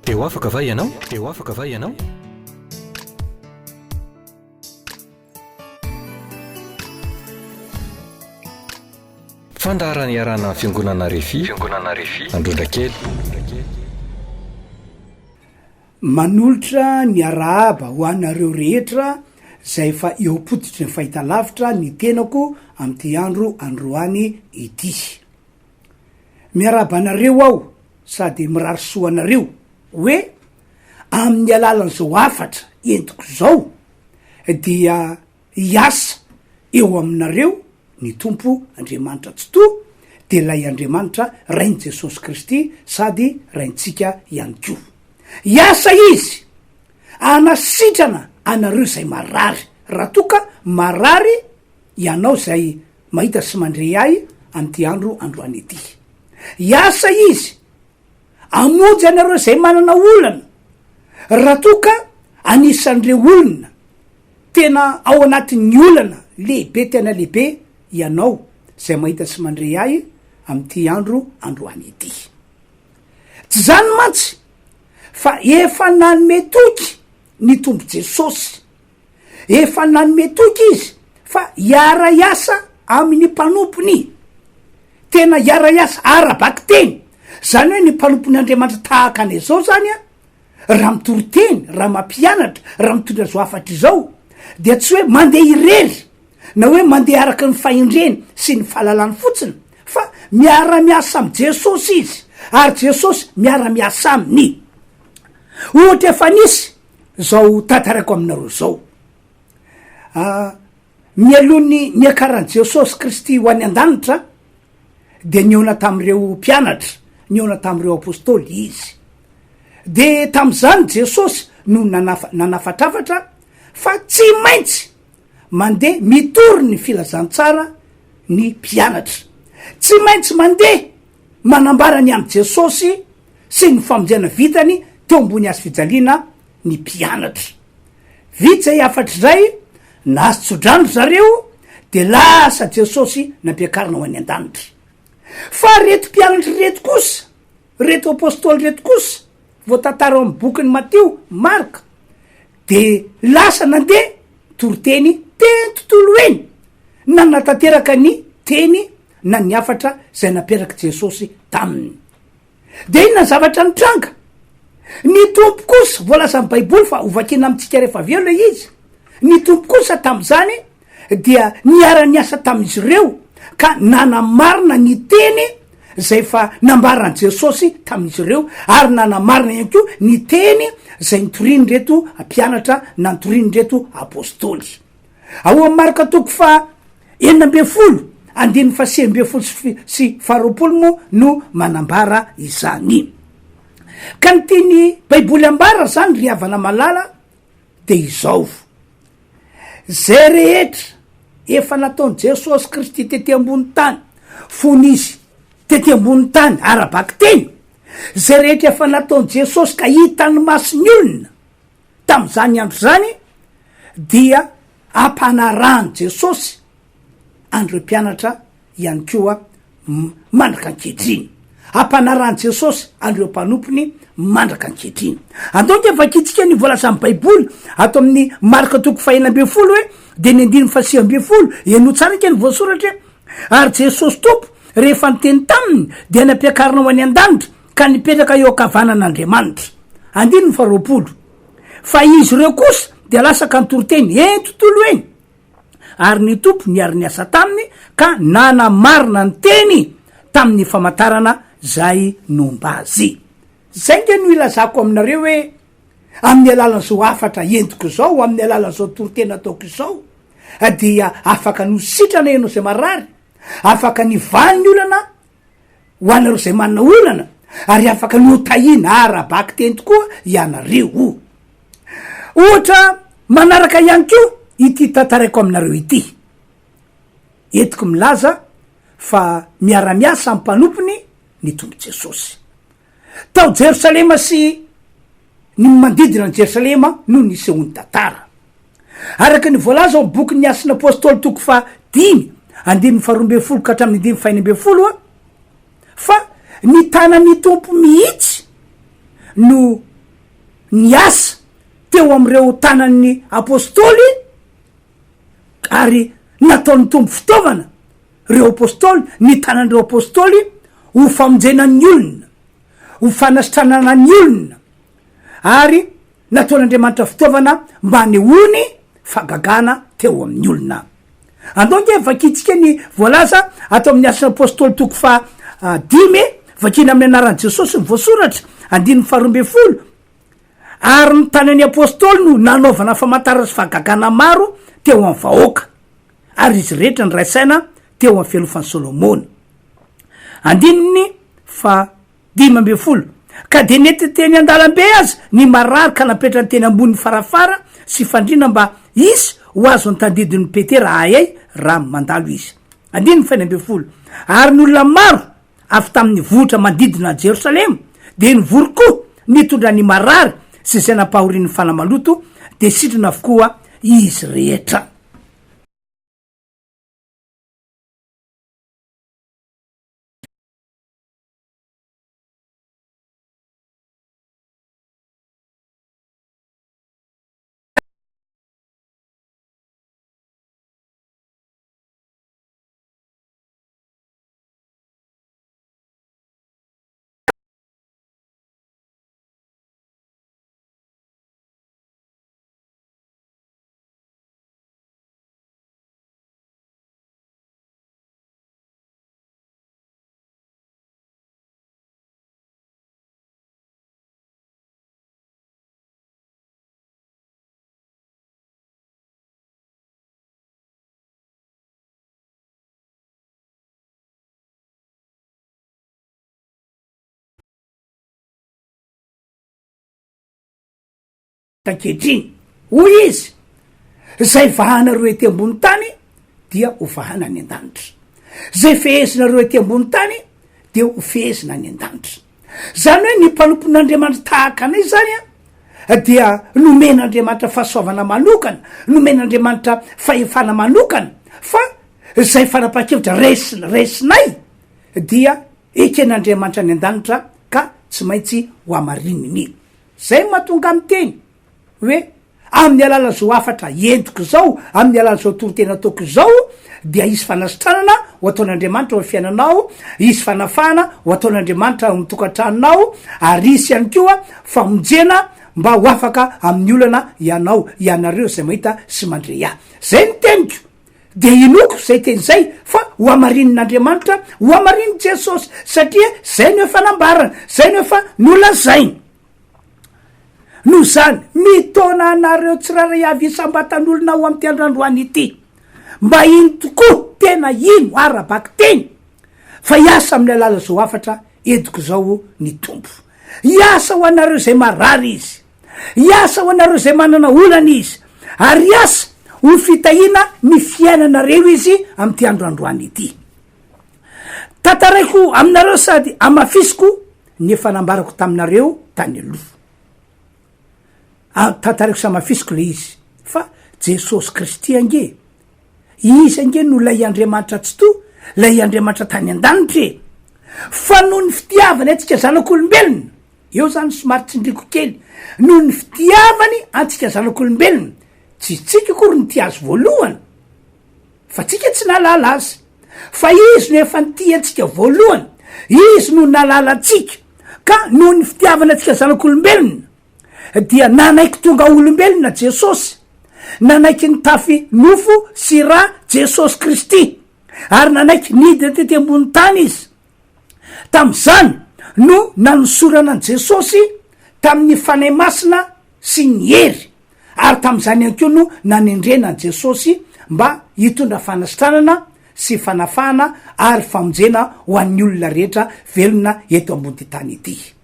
eo afaka va ianao eo afaka va ianao fandaharany iarana fiangonana refi androndrakely manolotra ny arahaba ho anareo rehetra zay fa eopotitry ny fahita lavitra ny tenako amty andro androany ity miarahaba anareo aho sady mirarisoa anareo hoe amin'ny alalan'izao afatra entiko zao dia hiasa eo aminareo ny tompo Andriamanitra tsy to de lay Andriamanitra rainy Jesosy Kristy sady raintsika ihany ko hiasa izy anasitrana anareo zay marary raha toka marary ianao zay mahita sy mandre ahy amty androany ity hiasa izy amonjy anareo zay manana olana raha toka anisan'ireo olona tena ao anatin'ny olana lehibe tena lehibe ianao zay mahita sy mandre ahy amty androany ity tsy zany mantsy fa efa nanome toky ny tombo Jesosy efa nanome toky izy fa hiara iasa amin'ny mpanompony tena hiara iasa arabaky teny zany hoe ny mpanompony Andriamanitra tahaka any zao zany a raha mitoriteny raha mampianatra raha mitondra zao afatra izao dia tsy hoe mandeha irery na hoe mandeha araky ny fahendreny sy ny fahalalany fotsiny fa miara-miasa amy Jesosy izy ary Jesosy miara-miasa aminy ohatra efa nisy zao tantarako aminareo zao mialohan'ny niakaran'i Jesosy Kristy ho any an-danitra de niona tamin'ireo mpianatra niona tamin'ireo apôstôly izy de tam'izany Jesosy no nanafatrafatra fa tsy maintsy mandeha mitory ny filazantsara ny mpianatra tsy maintsy mandeha manambara ny amy Jesosy sy ny famonjena vitany teo ambony azy fijaliana ny mpianatra vita zay afatry zay nazy tsodrano zareo de lasa Jesosy nampiakarina ho any an-danitra fa reto mpianatra reto kosa reto apôstôly reto kosa voatantara amy bokin'ny Mateo Marka de lasa nandeha toriteny teny tontolo eny na natanteraka ny teny na ny afatra zay naperaky Jesosy taminy de iny na zavatra nitranga ny tompo kosa voalaza amy baiboly fa ovakina amitsika rehefa aveo le izy ny tompo kosa tam'izany dia niara-niasa tam'izy ireo ka nanamarina ny teny zay fa nambaran Jesosy tam'izy ireo ary nanamarina ihany ko ny teny zay nitoriny reto mpianatra na nitoriny reto apôstôly ao amy Marka toko fa 9 andiny fa 9 sy 20 mo no manambara izany ka ny tiany baiboly ambara zany ry havana malala de izao zay rehetra efa nataony Jesosy Kristy tety ambony tany fony izy tety ambony tany arabaky teny zay rehetra efa nataony Jesosy ka hitany masony olona tam'izany andro zany dia ampanarahany Jesosy andreo mpianatra ihany koa mandraka ankehitriny ampanarahany Jesosy andreo mpanompony mandraka ankehitriny andonka vakitsika ny voalaza amy baiboly ato amin'ny Marka toko fa 9 hoe de ny 9 eno tsara ke ny voasoratra ary Jesosy tompo rehefa niteny taminy dia nampiakarina ho any an-danitra ka nipetraka eo ankavanan'Andriamanitra 20 fa izy ireo kosa de lasaka nytoriteny tontolo eny ary ny tompo niary niasa taminy ka nanamarina ny teny tamin'ny famantarana zay nomba azy zay nge no ilazako aminareo hoe amin'ny alalan'izao afatra entiko zao amin'ny alalan'izao toritena ataoko izao dia afaka nositrana ianao zay marary afaka nivany olana ho anareo zay manana olana ary afaka notahina arabaky teny tokoa ianareo ohatra manaraka ihany ko ity tantaraiko aminareo ity etiko milaza fa miara-miasa amy mpanompony ny tombo Jesosy tao Jerosalema sy ny mandidina ny Jerosalema no nisy ony tantara araky ny voalaza amy boky ny asin'ny apôstôly toko fa 10 andiny 12 ka hatramin'ny 15 fa ny tanany tompo mihitsy no ny asa teo am'ireo tanan'ny apôstôly ary nataon'ny tombo fitaovana reo apôstôly ny tanan'ireo apôstôly ho famonjenan'ny olona ho fanasitrananany olona ary nataon'andriamanitra fitaovana mba nehony fagagana teo amin'ny olona. Andonge vakitsika ny voalaza atao amin'ny asan'ny apôstôly toko fa 5 vakina amin'ny anaran'i Jesosy ny voasoratra 5:12 ary ny tanan'ny apôstôly no nanaovana famantarana sy fagagana maro teo amin'ny vahoaka ary izy rehetra ny raisaina teo amin'ny fialofan'ny Solomona. 5:12 ka de neteteny an-dalambe azy ny marary ka napetra ny teny ambony farafara sy fandrina mba isy ho azo ny tandidin'ny Petera ayay raha mandalo izy. 5:12 ary ny olona maro avy tamin'ny vohitra mandidina Jerosalema de nivory koa nitondra ny marary sy zay nampahorian'ny fanamaloto de sitrana avokoa izy rehetra. Taketriny hoy izy zay vahanareo ety ambony tany dia ho vahana any an-danitra, zay fehezinareo ety ambony tany dia ho fehezina any an-danitra. Zany hoe ny mpanompon'Andriamanitra tahaka anay zany dia nomen'Andriamanitra fahasoavana manokana, nomen'Andriamanitra fahefana manokana fa zay fanapaha-kevitra resinay dia eken'Andriamanitra any an-danitra ka tsy maintsy ho amarininy. Zay mahatonga amin'ny teny hoe amin'ny alala zao afatra entiko zao, amin'ny alala zao toro-tena ataoko zao dia isy fanasitranana ho ataon'Andriamanitra ho fiainanao, isy fanafana ho ataon'Andriamanitra ho mitokantranonao, ary isy ihany koa famonjena mba ho afaka amin'ny olana ianareo zay mahita sy mandre ahy. Zay ny teniko de inoko zay teny zay fa ho amarinin'Andriamanitra, ho amarin'i Jesosy satria zay no efa nambarana, zay no efa nolazainy. No zany mitona anareo tsiraray avy isambatan'olona ho amin'ny androandroany ity mba ino tokoa tena ino arabaky teny fa hiasa amin'ny alala zao afatra ediko zao ny tompo. Hiasa ho anareo zay marary izy, hiasa ho anareo zay manana olana izy, ary hiasa ho fitahina ny fiainanareo izy amin'ity androandroany ity. Tantaraiko aminareo sady amafisiko ny efa nambarako taminareo tany aloha. Tantaraiko samafisiko le izy fa Jesosy Kristy ange izy ange no lay Andriamanitra tsy to, lay Andriamanitra tany an-danitra fa noho ny fitiavany antsika zanak'olombelona, eo zany somary tsindriko kely, noho ny fitiavany antsika zanak'olombelona tsy tsika kory ny tia azy voalohany fa tsika tsy nalala azy, fa izy no efa nytia antsika voalohany, izy no nalala antsika ka noho ny fitiavany antsika zanak'olombelona dia nanaiky tonga olombelona Jesosy, nanaiky nitafy nofo sy ra Jesosy Kristy, ary nanaiky nidina tety ambony tany izy. Tam'izany no nanosorana an Jesosy tamin'ny fanay masina sy ny hery, ary tam'izany ihany koa no nanendrena an Jesosy mba hitondra fanasitranana sy fanafana ary famonjena ho an'ny olona rehetra velona eto ambony ty tany ity.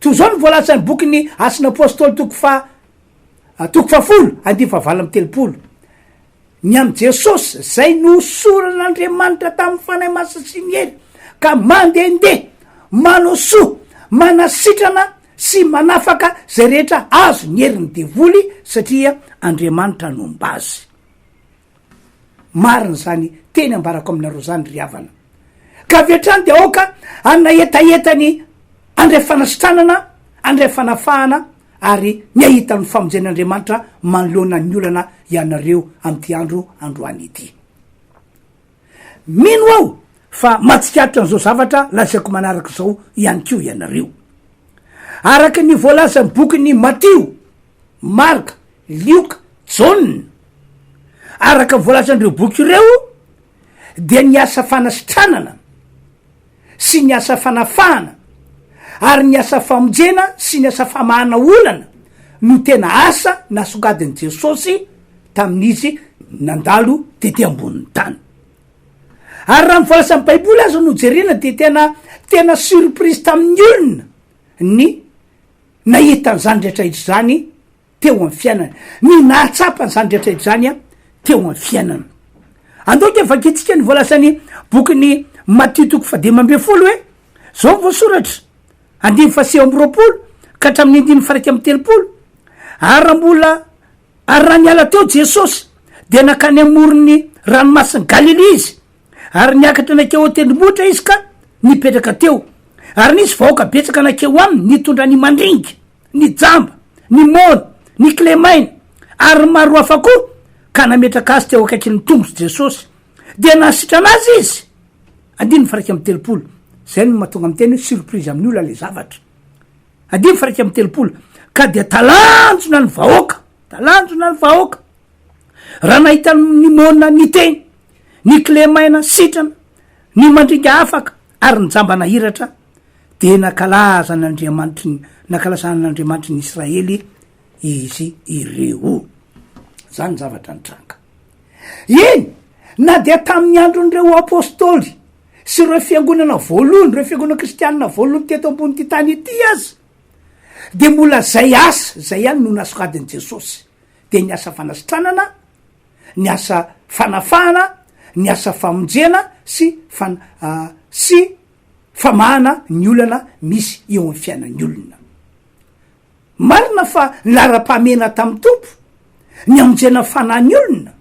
Toy zao ny voalaza ny bokyny Asan'ny Apôstôly toko fa 10:30 ny am Jesosy zay nosoran'Andriamanitra tamin'ny fanay masina sy ny hery ka mandehandeha manao soa, manasitrana sy manafaka zay rehetra azo ny heriny devoly satria Andriamanitra nomba azy. Marina zany teny ambarako aminareo zany ry havana. Ka avy hatrany de aoka anna etaetany andray fanasitranana, andray fanafahana ary miahitany famonjen'andriamanitra manoloana ny olana ianareo am'ty androany ity. Mino aho fa matsikaritra an'izao zavatra lazaiko manaraka zao ihany kio ianareo. Araky ny voalaza ny bokyny Matio, Marka, Lioka, Jauna, araka voalazan'ireo boky ireo dia ny asa fanasitranana sy ny asa fanafahana ary ny asa famonjena sy ny asa famahana olana no tena asa nasogadin'i Jesosy tamin'izy nandalo tety ambonin'ny tany. Ary raha mivoalasan'ny baiboly azo no jerena de tena surprise tamin'ny olona ny nahitan'izany rehetrarehetra zany teo amin'ny fiainana, ny nahatsapanyzany rehetrarehetra zany a teo amin'ny fiainana. Andoka vakitsika ny voalasan'ny bokyny Matio 10:12 hoe zao voasoratra 9:20 ka hatramin'ny 9:30 ary raha niala teo Jesosy de nakany amorony ranomasiny Galilea izy ary niakatra nakeo tendrombohitra izy ka nipetraka teo ary nisy vahoaka betsaka nakeo aminy nitondra ny mandringa, ny jamba, ny mona, ny klemaina ary maro hafa koa ka nametraka azy teo akaiky ny tombotsy Jesosy de nasitra anazy izy 9:30. Zay no mahatonga amin'ny teny surprise amin'ny olona le zavatra. 9:30 ka de talanjona ny vahoaka raha nahita ny mona ny teny, ny klemaina sitrana, ny mandringa afaka ary ny jamba nahiratra de nakalazan'Andriamanitry ny Israely izy ireo. Zany zavatra nitranga. Eny na dia tamin'ny andron'ireo apôstôly sy ireo fiangonana voalohany, ireo fiangonana kristianina voalohany teto ambony ty tany ity azy de mbola zay asa zay ihany no nasogadin'i Jesosy, de ny asa fanasitranana, ny asa fanafahana, ny asa famonjena sy famahana ny olana misy eo amin'ny fiainan'ny olona. Marina fa ny lara-pamena tamin'ny tompo, ny amonjena fanahin'ny olona,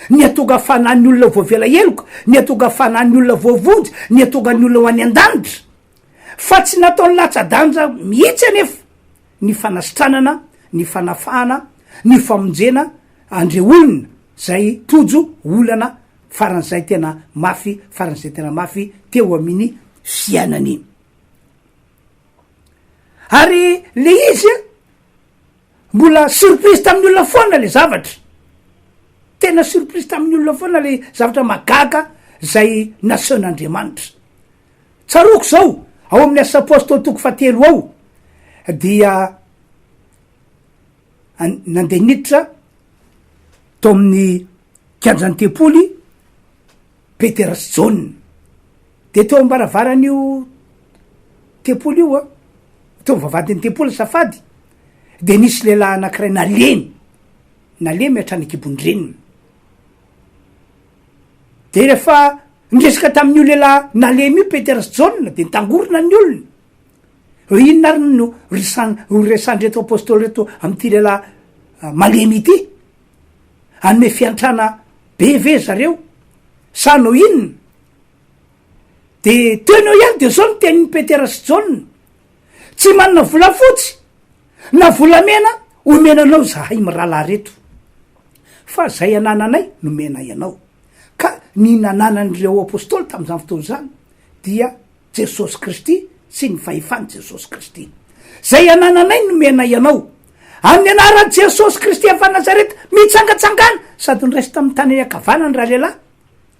ny atonga fanahin'ny olona voavela heloka, ny atonga fanahin'ny olona voavonjy, ny atonga ny olona ho any an-danitra, fa tsy nataony latsa-danja mihitsy anefa ny fanasitranana, ny fanafahana, ny famonjena andre olona zay tojo olana faran'izay tena mafy teo amin'ny fiainany. Ary le izy mbola surprise tamin'ny olona foana le zavatra, tena surprise tamin'ny olona foana le zavatra magaga zay nasehon'Andriamanitra. Tsaroko zao ao amin'ny asa apôstôly 3 ao dia nandeha niditra tao amin'ny kianjan'ny tempoly Petera sy Jauna de teo ambaravaranyio tempoly io teo mivavadin'ny tempoly safady de nisy lehilahy anankiray nalemy hatrany kibondrenina de rehefa niresaka tamin'io lehilahy nalemy io Petera sy Jauna de nitangorona ny olona hoe inona ary no resan'reto apôstôly reto am'ty lehilahy malemy ity, anome fiantrana be ve zareo sa no inona de teneo ihany de zao no tenin'ny Petera sy Jauna, tsy manana volafotsy na volamena omenanao zahay mirala reto fa zay anananay no mena ianao. Ka ny nananan'ireo apôstôly tamin'izany fotoana zany dia Jesosy Kristy sy ny fahefany Jesosy Kristy. Zay anananay no mena ianao amin'ny anaran'i Jesosy Kristy avy Nazareta mitsangatsangana, sady niraisy tamin'ny tany ankavanany raha lehilahy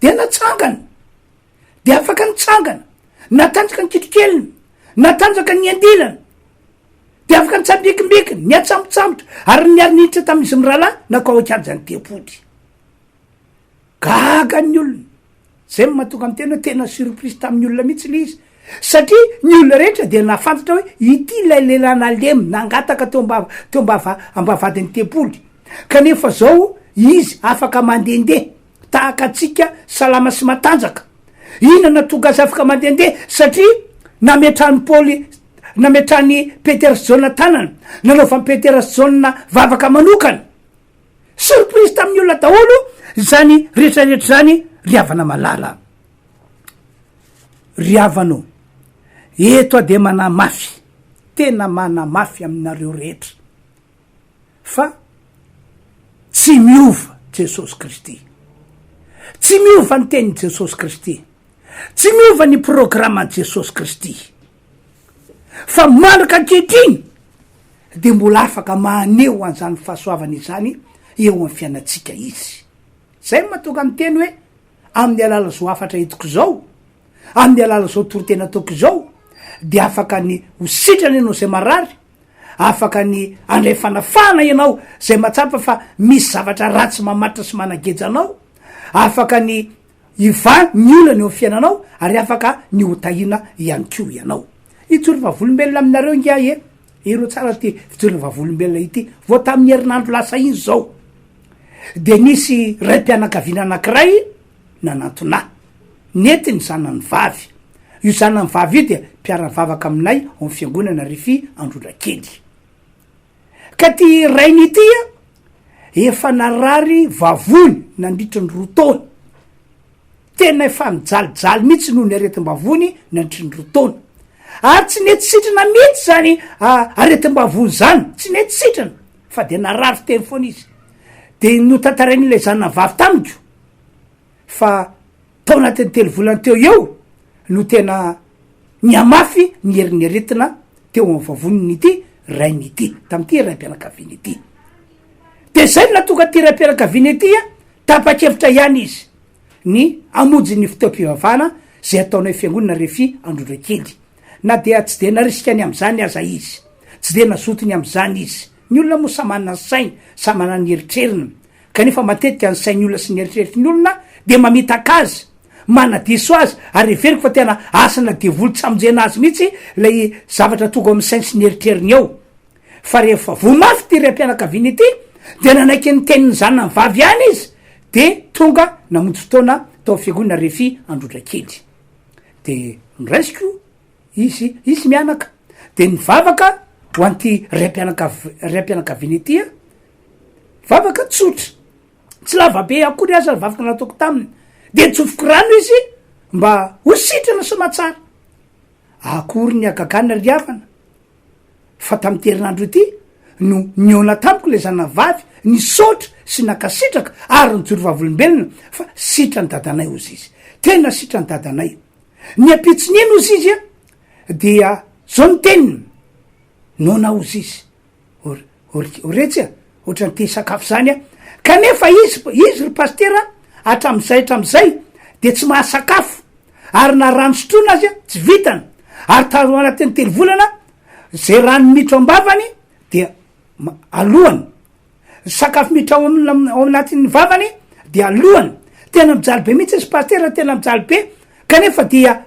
de natsangana, de afaka nitsangana, natanjaka ny kitrokeliny, natanjaka ny andilana, de afaka nitsambikimbikiny, ny atsambotsambotra ary niary niditra tamin'izy mirahalahy nakao akianjany tempoly. Gaga ny olona, zay mahatonga amin'ny tena surprise tamin'ny olona mihitsy le izy, satria ny olona rehetra de nafantatra hoe ity lay lehilahy nalemy nangataka teo ambavadin'ny tempoly, kanefa zao izy afaka mandehandeha tahaka atsika salama sy matanjaka. Inona tonga azy afaka mandehandeha? Satria nametrany Petera sy Jauna tanana, nanaovany Petera sy Jauna vavaka manokana. Surprise tamin'ny olona daholo zany rehetrarehetra zany riavana malala. Riavanao eto de mana mafy tena mana mafy aminareo rehetra fa tsy miova Jesosy Kristy, tsy miova ny tenin'i Jesosy Kristy, tsy miova ny programan Jesosy Kristy, fa manaka ankehitriny de mbola afaka mahaneo an'izany fahasoavana izany eo amin'ny fiainatsika izy. Zay mahatonga ny teny hoe amin'ny alala zao afatra hitako zao, amin'ny alala zao torotena ataoko zao, de afaka ny ho sitrana ianao zay marary, afaka ny andray fanafana ianao zay matsapa fa misy zavatra ratsy mamatra sy manageja anao, afaka ny iva ny olana eo amin'ny fiainanao, ary afaka ny hotahina ihany ko ianao. Itsolo vavolombelona aminareo ngia ireo tsara ty fijorona vavolombelona ity vao tamin'ny herinandro lasa iny zao de nisy ray mpianakaviana anankiray nanantona netiny zanany vavy. Io zanany vavy io de mpiara-mivavaka aminay ao amin'ny fiangonana Rify Androdrakely. Ka ty rainy itya efa narary vavony nandritry ny 2 taona, tena efa mijalijaly mihitsy noho ny aretim-bavony nandritry ny 2 taona, ary tsy nety sitrana mihitsy zany aretim-bavony zany, tsy nety sitrana fa de narary teny foana izy. De notantarain'ilay zanany vavy tamiko fa tao anatin'ny 3 volana teo eo no tena niamafy ny herin'aretina teo amin'ny vavoniny ity rainy ity, tam'ty raim-pianakaviana ity. De zay natonga ty raim-pianakaviana ity tapa-kevitra ihany izy ny amonjy ny fitaom-pivavahana zay ataonay fiangonana Rify Androdrakely. Na dia tsy de narisikany am'izany aza izy, tsy de nazotony am'izany izy. Ny olona moa samanana sainy, samana ny eritrerina, kanefa matetika ny sain'ny olona sy ny eritreritry ny olona de mamitaka azy, manadiso azy, ary everiko fa tena asana devoly tsy amonjena azy mihitsy lay zavatra tonga amin'ny sainy sy ny eritreriny eo. Fa rehefa vomafy ty raim-pianakaviana ity de nanaiky ny teniny zanany vavy ihany izy, de tonga namonjy fotoana tao fiangonana Rify Androdrakely. De niraisiko izy mianaka de nivavaka ho an'ty raim-pianakaviana ity vavaka tsotra, tsy lavabe akory aza vavaka nataoko taminy, de tsofoko rano izy mba ho sitrana sy matsara. Akory ny agagana riavana fa tamin'ny herinandro ity no niona tamiko le zanany vavy nisotra sy nakasitraka ary nijoro vavolombelona fa sitra ny dadanay ozy izy, tena sitra ny dadanay. Ny apitsinino ozy izy dia zao ny teniny nona ozy izy oretsy ohatra ny te sakafo zany kanefa izy ry pastera hatram'izay de tsy mahasakafo, ary na rano sotrona azy tsy vitany, ary taro anatin'ny 3 volana zay rano mitra am-bavany dia alohany, sakafo mitra ao anatin'ny vavany dia alohany. Tena mijaly be mihitsy izy pastera, tena mijaly be, kanefa dia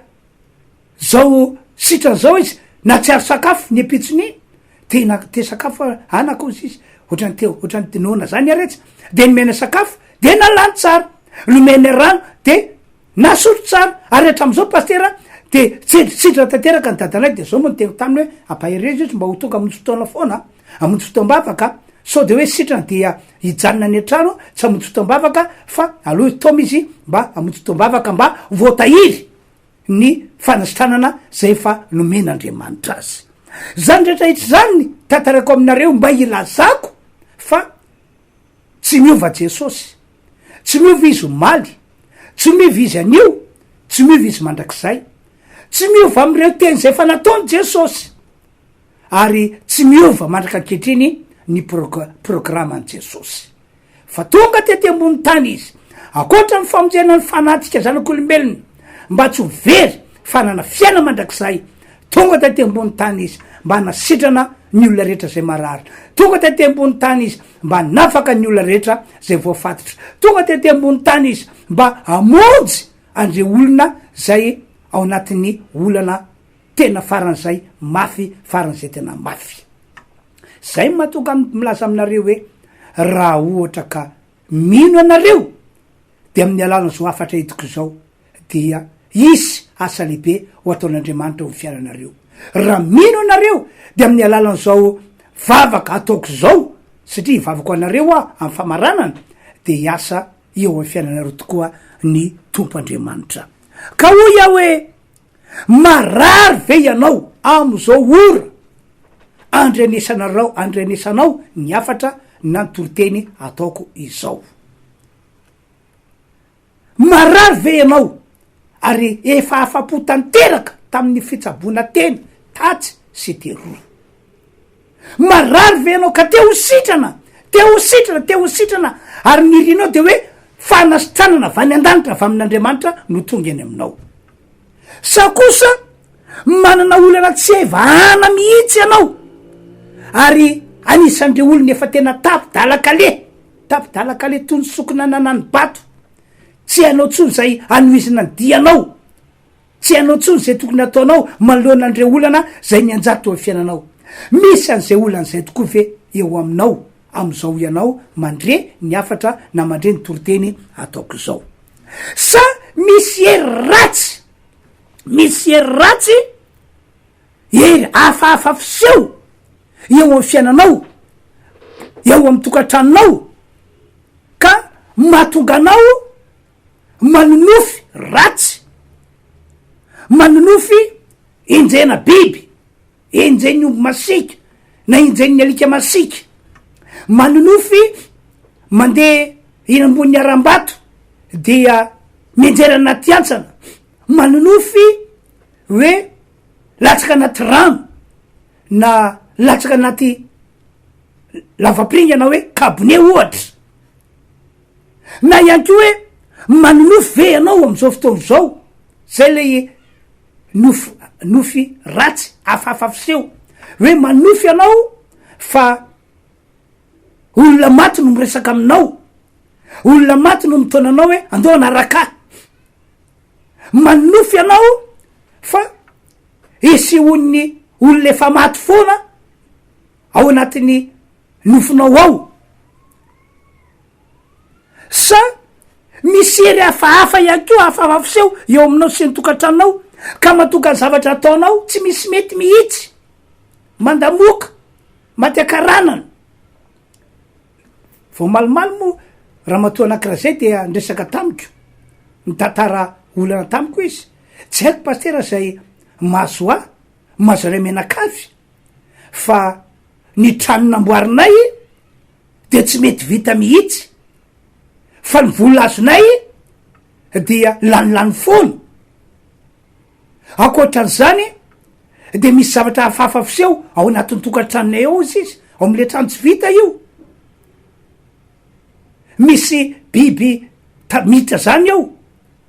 zao sitrany zao izy na tsy ary sakafo ny apitsony tena te sakafo anako izy izy ohatrany teo ohatrany tinona zany aretsy, de nomena sakafo de nalany tsara, nomena rano de nasotro tsara, ary hatram'izao pastera de sitra tanteraka ny dadanay. De zao moa noteko taminy hoe ampaherezy izy mba ho tonga amonjy fotoana foana, amonjy fotoam-bavaka, so de hoe sitrana dia hijanona ny an-trano tsy amonjy fotoam-bavaka fa aloha toma izy mba amonjy fotoam-bavaka mba voatahiry ny fanasitranana zay efa nomen'Andriamanitra azy. Zany rehetrahitra zany tantarako aminareo mba ilazako fa tsy miova Jesosy, tsy miova izy omaly, tsy miova izy anio, tsy miova izy mandrakizay, tsy miova am'ireo teny zay fa nataony Jesosy, ary tsy miova mandraka ankehitriny ny programan Jesosy. Fa tonga tety ambony tany izy akoatra ny famonjena ny fanatrika zanak'olombelona mba tsy ho very fanana fiaina mandrakizay, tonga tety ambony tany izy mba nasitrana ny olona rehetra zay marary, tonga tety ambony tany izy mba nafaka ny olona rehetra zay voafatotra, tonga tety ambony tany izy mba amonjy andre olona zay ao anatin'ny olana tena faran'zay mafy, faran'zay tena mafy. Zay mahatonga milaza aminareo hoe raha ohatra ka mino anareo de amin'ny alana zao afatra hitako zao dia isy asa lehibe ho ataon'Andriamanitra ho fiainanareo. Raha mino anareo de amin'ny alalana zao vavaka ataoko zao satria vavako anareo amin'ny famaranana de hiasa eo amin'ny fiainanareo tokoa ny tompo Andriamanitra. Ka hoy aho hoe marary ve ianao am'izao ora andrenesanao ny afatra nanotoriteny ataoko izao. Marary ve ianao ary efa afapo tanteraka tamin'ny fitsabona teny tatsy sy teroa. Marary ve ianao ka te ho sitrana ary nirinao de hoe fanasitranana vany an-danitra avy amin'Andriamanitra no tonga eny aminao. Sa kosa manana olana tsy evana mihitsy ianao ary anisan'ireo olona efa tena tapidalakale toy ny sokina nanany bato. Tsy hainao tsony zay anoizina ny dianao, tsy hainao tsony zay tokony ataonao manoloanan'ireo olana zay nianjato eo fiainanao. Misy an'izay olana zay tokoa ve eo aminao am'izao ianao mandre ny afatra na mandre ny toriteny ataoko izao. Sa misy hery ratsy hery hafahafa fiseho eo amin'ny fiainanao, eo amin'ny tokantranonao ka mahatonga anao manonofy ratsy, manonofy enjena biby, enjeny omby masika na enjeny alika masika, manonofy mandeha eny ambony aram-bato dia mienjera anaty antsana, manonofy hoe latsaka anaty rano na latsaka anaty lavapringana hoe kabone ohatra, na ihany ko hoe manonofy ve ianao am'izao fotoana zao zay le nofy ratsy hafahafa fiseho hoe manofy ianao fa olona maty no miresaka aminao, olona maty no mitona anao hoe andao anaraka. Manofy ianao fa isehon'ny olona efa maty foana ao anatin'ny nofinao ao. Sa misy hery hafahafa ihany koa hafahafa fiseho eo aminao sy ny tokantranonao ka mahatonga ny zavatra ataonao tsy misy mety mihitsy, mandamoka, maty akaranana. Vao malimaly moa raha matoa anakira zay dia ndresaka tamiko, mitantara olana tamiko izy. Tsy haiko pastera zay mahazo ray menakavy fa ny trano namboarinay de tsy mety vita mihitsy, fa ny vola azonay dia lanilany foana. Akoatran'izany de misy zavatra hafahafa fiseho ao anatin'ny tokantranonay ao izy ao am'le trano tsy vita io. Misy biby miditra zany ao,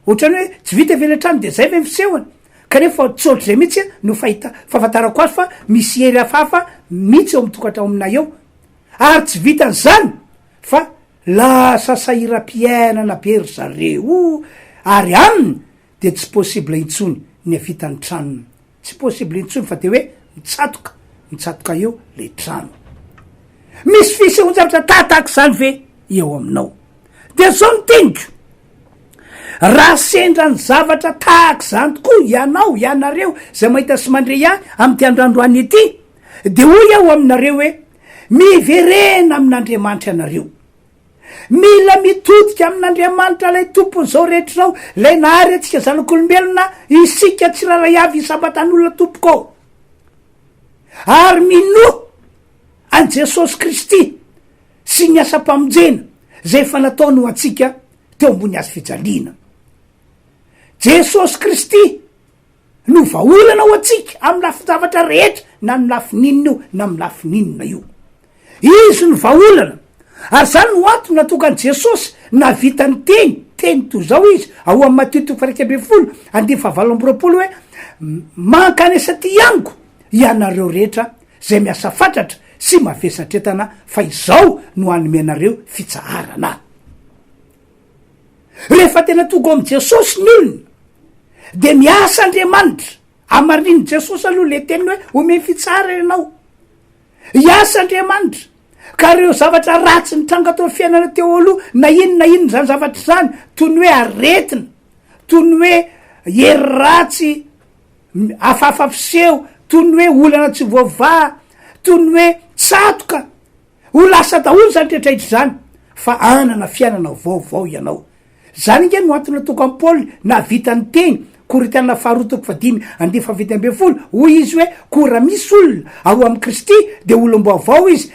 ohatrany hoe tsy vita ve le trano de zay ve fisehoany, kanefa tsotra zay mihitsy no fahafantarako azy fa misy hery hafahafa mihitsy eo amin'ny tokantrano aminay eo. Ary tsy vitan'izany fa lasa sahiram-piainana be ry zareo ary aminy de tsy possible intsony ny avitany tranony, tsy possible intsony fa de hoe mitsatoka eo le trano. Misy fisehon-javatra tahatahaky zany ve eo aminao? De zao ny teniko, raha sendra ny zavatra tahaka zany tokoa ianareo zay mahita sy mandre ihany am'ty androandroany ety, de hoy aho aminareo hoe miverena amin'Andriamanitra ianareo, mila mitodika amin'Andriamanitra lay tompony zao rehetra zao, lay nahary atsika zanak'olombelona isika tsiraray avy isabatan'olona tompoko, ary minoa an Jesosy Kristy sy ny asa-pamonjena zay efa nataony ho atsika teo ambony azy fijaliana. Jesosy Kristy no vaolana ho atsika amy lafin-javatra rehetra, na amy lafininina io na amy lafininina io. Izy no vaolana, ary zany no antony natokany Jesosy navitany teny toy zao izy ao amy Matteo 7:20 hoe mankanesa ty iango ianareo rehetra zay miasa fatratra sy mavesatretana fa izao no anomenareo fitsaharana. Rehefa tena tonga amy Jesosy ny olona de miasa Andriamanitra amarininy Jesosy aloha le teny hoe omeny fitsahara ianao, iasa Andriamanitra ka reo zavatra ratsy ny tranga atao fiainana teo aloha na inona zany zavatra zany, toy ny hoe aretina, toy ny hoe hery ratsy hafahafa fiseho, toy ny hoe olana tsy voava, toy ny hoe tsatoka, ho lasa daholo zany tretraitra zany, fa anana fiainana vaovao ianao. Zany nge no antony natoko am Paoly na vitany teny Korintiana faharotoko fadimy andefa fito amby folo hoy izy hoe ko raha misy olona ao amy Kristy de olom-baovao izy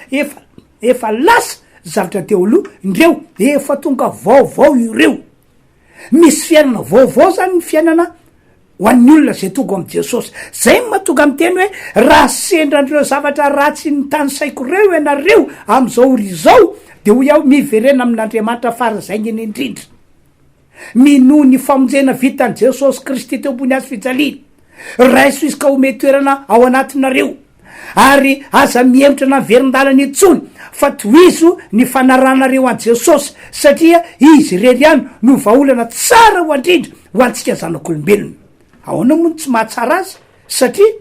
efa lasa zavatra teo aloha indreo efa tonga vaovao ireo. Misy fiainana vaovao zany ny fiainana ho an'ny olona zay tonga am' Jesosy. Zay mahatonga amy teny hoe raha sendrandreo zavatra ratsy ny tany saiko reo ianareo am'izao ry zao de hoy aho miverena amin'Andriamanitra farazaigny eny indrindra. Minoho ny famonjena vitan' Jesosy Kristy teo ambony azy fijaliana raiso izy ka ome toerana ao anatinareo ary aza mihemitra na verin-dalana intsony fa toizo ny fanaranareo an Jesosy satria izy rery ihany no vahaolana tsara ho andrindra ho antsika zanak'olombelona. Ahoana moa tsy mahatsara azy satria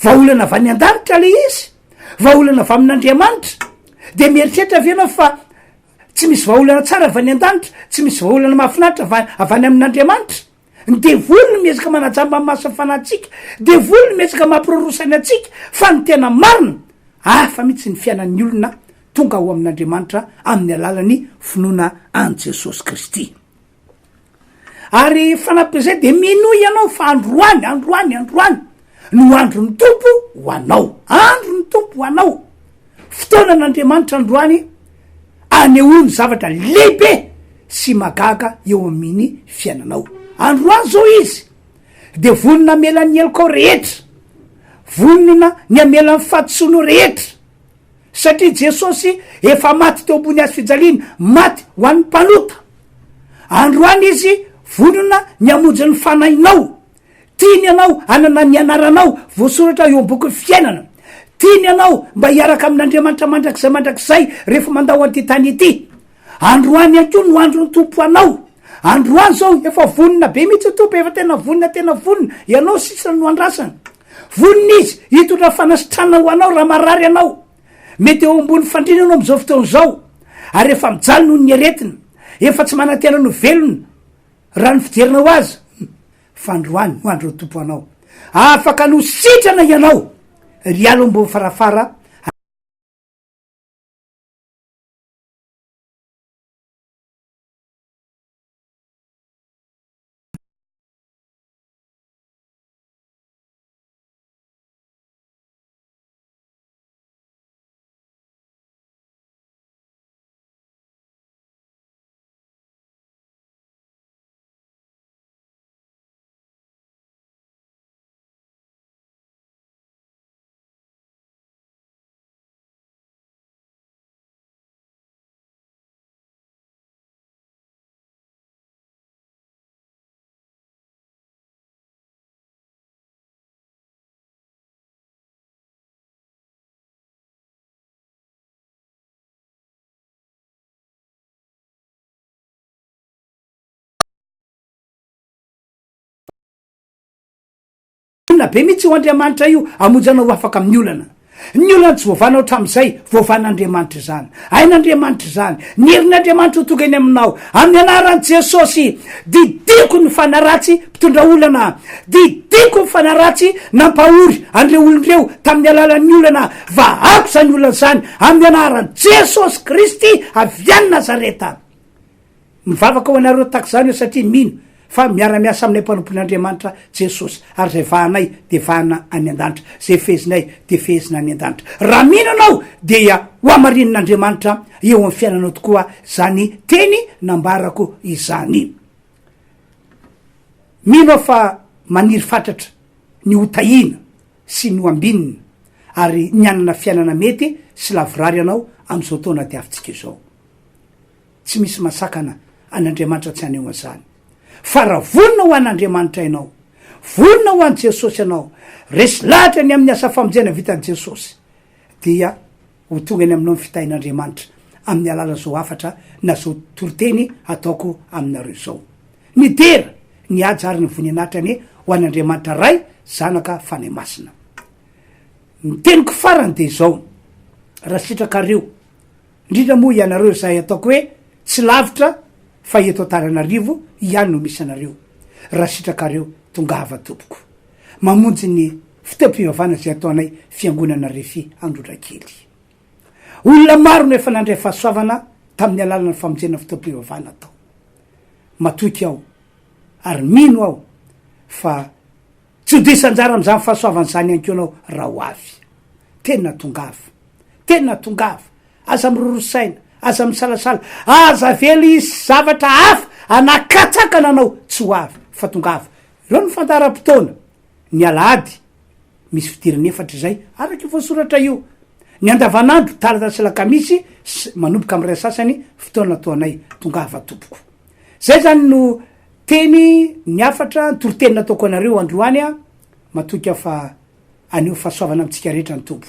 vahaolana avy any an-danitra le izy, vahaolana avy amin'Andriamanitra de mieritreritra avena fa tsy misy vahaolana tsara avy any an-danitra, tsy misy vahaolana mahafinaritra avy any amin'Andriamanitra. De volony miezaka manajamba amin'ny mahasofanantsika, de volony miezaka mampirorosany atsika fa ny tena marina fa mihitsy ny fiainan'ny olona tonga ho amin'Andriamanitra amin'ny alalan'ny finoana an Jesosy Kristy. Ary fanampizay de minoa ianao fa androany no andro ny tompo ho anao, andro ny tompo ho anao. Fotoanan'Andriamanitra androany anehoany zavatra lehibe sy magaga eo amin'ny fiainanao. Androany zao izy de vonona amela ny eloko rehetra, vonona ny amela ny fahadisono rehetra satria Jesosy efa maty teo ambony azy fijaliana, maty ho an'ny mpanota. Androany izy vonona ny amonjy ny fanahinao, tiany ianao anana ny anaranao voasoratra eo am-boky fiainana, tiany ianao mba hiaraka amin'Andriamanitra mandrakizay rehefa mandao an'ity tany ity. Androany ihany koa no andro ny tompo anao. Androany zao efa vonona be mihitsy tompo, efa tena vonona ianao sisa no andrasana. Vonona izy hitotra fanasitrana ho anao raha marary anao, mety eo ambony fandrina anao am'izao fotoana zao ary efa mijaly noho ny aretina, efa tsy manantena no velona raha ny fijerinao azy. Fa androany ho andro tompo anao, afaka no sitrana ianao ry alo ambony farafara. Be mihitsy ho Andriamanitra io amonjanao afaka amin'ny olana. Ny olana tsy voavanao hatramin'izay, voavan'Andriamanitra zany. Ain'Andriamanitra zany, ny herin'Andriamanitra ho tonga eny aminao amin'ny anaran'i Jesosy. Didiko ny fanaratsy mpitondra olana, didiko ny fanaratsy nampahory an'ireo olon'ireo tamin'ny alalan'ny olana. Vahako zany olana zany amin'ny anaran'i Jesosy Kristy avy any Nazareta. Mivavaka ho anareo tahaka zany io satria mino fa miara-miasa aminay mpanompon'Andriamanitra Jesosy, ary zay vahanay de vahana any an-danitra, zay fezinay de fezina any an-danitra. Raha mino anao dia ho amarin'Andriamanitra eo amin'ny fiainanao tokoa zany teny nambarako izany. Mino fa maniry fatratra ny hotahina sy ny hoambinina ary ny anana fiainana mety sy lavorary anao am'izao taona tiavintsika izao. Tsy misy masakana an'Andriamanitra tsy aneho an'izany. Fa raha vonona ho an'Andriamanitra ianao, vonona ho an'i Jesosy ianao, resy lahatra ny amin'ny asa famonjena vitan'i Jesosy, dia ho tonga ny aminao ny fitahin'Andriamanitra amin'ny alala zao afatra na zao toroteny ataoko aminareo zao. Ny dera ny ady ary ny voninahitra ny ho an'Andriamanitra ray zanaka fanay masina. Ny teniko farany de zao, raha sitrakareo indrindra moa ianareo zay ataoko hoe tsy lavitra fa eto Antananarivo ihany no misy anareo. Raha sitrakareo tongava tompoko mamonjy ny fitepivavana zay ataonay fiangonana Refy Androdrakely. Olona maro no efa nandray fahasoavana tamin'ny alalana famonjena fitepivavana atao. Matoky aho ary mino aho fa tsy ho disanjara am'zany fahasoavan'zany ihany ko anao raha ho avy tena tongava aza mirorosaina aza misalasala aza vely isy zavatra hafa anakatsakana anao tsy ho avy fa tongava ireo ny fantaram-potoana ny alahady misy fidirany efatra zay araky voasoratra io ny andavanandro talatasy lakamisy manomboka am'ray sasany fotoana ataonay tongava tompoko zay zany no teny ny afatra nytorotenina ataoko anareo androany a matoka fa aneo fahasoavana amitsika rehetra ny tompo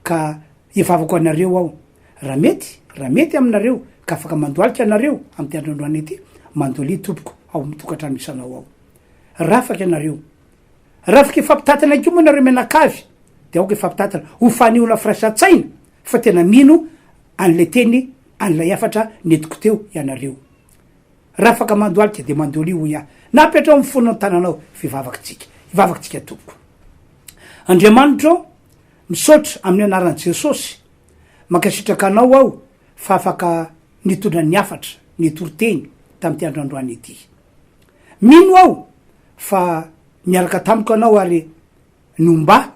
ka evavako anareo aho raha mety aminareo ka afaka mandoalika anareo amy ty androandroany ety mandoalia tompoko ao mitokantrano isanao ao raha afaky anareo raha afaky ifampitatana ko moa nareo menakavy de aoko ifampitatana ho faniona firaisan-tsaina fa tena mino an'le teny an'lay afatra netiko teo ianareo raha afaka mandoalika de mandoali ho ia napetra amy fona tananao ivavakytsika tompoko Andriamanitro misaotra amin'ny anaran'i Jesosy mankasitraka anao aho fa afaka nitondra ny afatra nitoroteny tam'ty androandroany ety mino aho fa miaraka tamiko anao ary nomba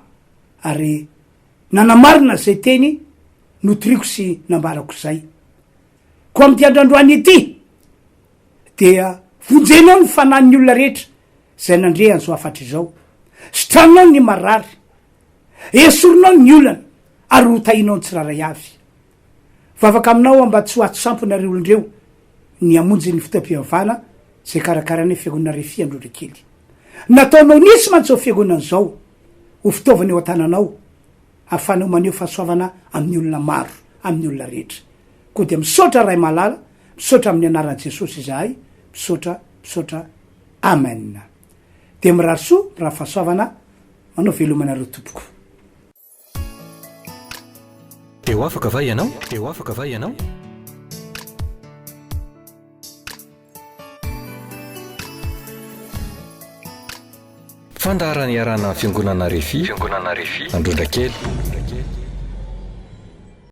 ary nanamarina zay teny notoriko sy nambarako zay ko am'ty androandroany ety dia vonjenao ny fanan'ny olona rehetra zay nandre an'zao afatra izao sitranao ny marary esorinao ny olana ary rotahinao ny tsiraray avy vavaka aminao mba tsy ho ato samponare olondreo ny amonjy ny fotoam-pivavana zay karakarany fiangonana refy androdrakely nataonao nisy mantsao fiangonana zao ho fitaovana eo an-tananao ahafanao maneo fahasoavana amin'ny olona maro amin'ny olona rehetra koa dia misaotra ray malala misaotra amin'ny anaran'i Jesosy izahay misaotra amen de mirarisoa raha fahasoavana manao velomanareo tompoko eo afaka va ianao fandaharany iarana fiangonana refy androndrakely